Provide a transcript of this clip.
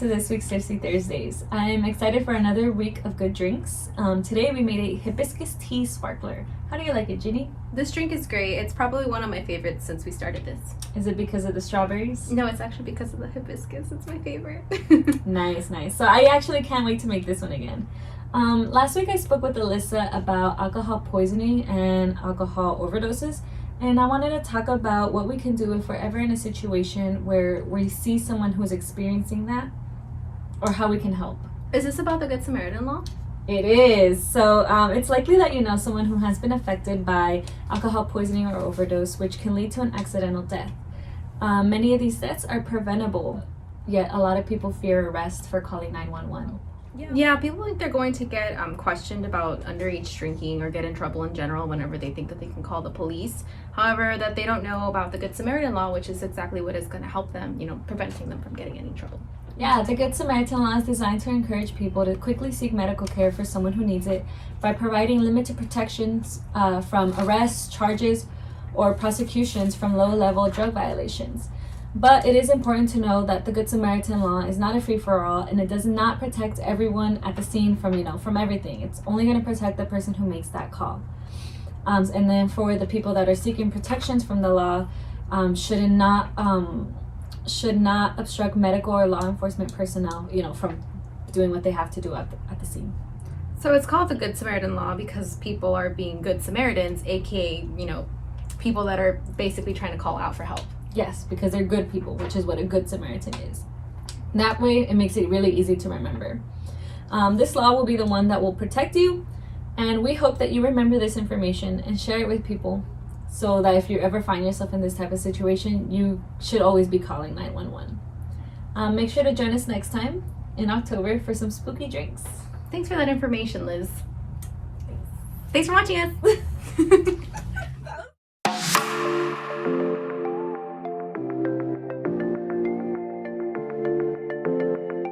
to this week's Thirsty Thursdays. I'm excited for another week of good drinks. Today we made a hibiscus tea sparkler. How do you like it, Ginny? This drink is great. It's probably one of my favorites since we started this. Is it because of the strawberries? No, it's actually because of the hibiscus. It's my favorite. Nice. So I actually can't wait to make this one again. Last week I spoke with Alyssa about alcohol poisoning and alcohol overdoses. And I wanted to talk about what we can do if we're ever in a situation where we see someone who's experiencing that, or how we can help. Is this about the Good Samaritan Law? It is. So it's likely that you know someone who has been affected by alcohol poisoning or overdose, which can lead to an accidental death. Many of these deaths are preventable, yet a lot of people fear arrest for calling 911. Yeah, people think they're going to get questioned about underage drinking or get in trouble in general whenever they think that they can call the police. However, that they don't know about the Good Samaritan Law, which is exactly what is going to help them, preventing them from getting any trouble. Yeah, the Good Samaritan Law is designed to encourage people to quickly seek medical care for someone who needs it by providing limited protections from arrests, charges, or prosecutions from low-level drug violations. But it is important to know that the Good Samaritan Law is not a free-for-all, and it does not protect everyone at the scene from everything. It's only going to protect the person who makes that call. And then for the people that are seeking protections from the law, should not obstruct medical or law enforcement personnel, from doing what they have to do at the scene. So it's called the Good Samaritan Law because people are being good Samaritans, aka, people that are basically trying to call out for help. Yes, because they're good people, which is what a good Samaritan is. That way, it makes it really easy to remember. This law will be the one that will protect you, and we hope that you remember this information and share it with people so that if you ever find yourself in this type of situation, you should always be calling 911. Make sure to join us next time in October for some spooky drinks. Thanks for that information, Liz. Thanks for watching us.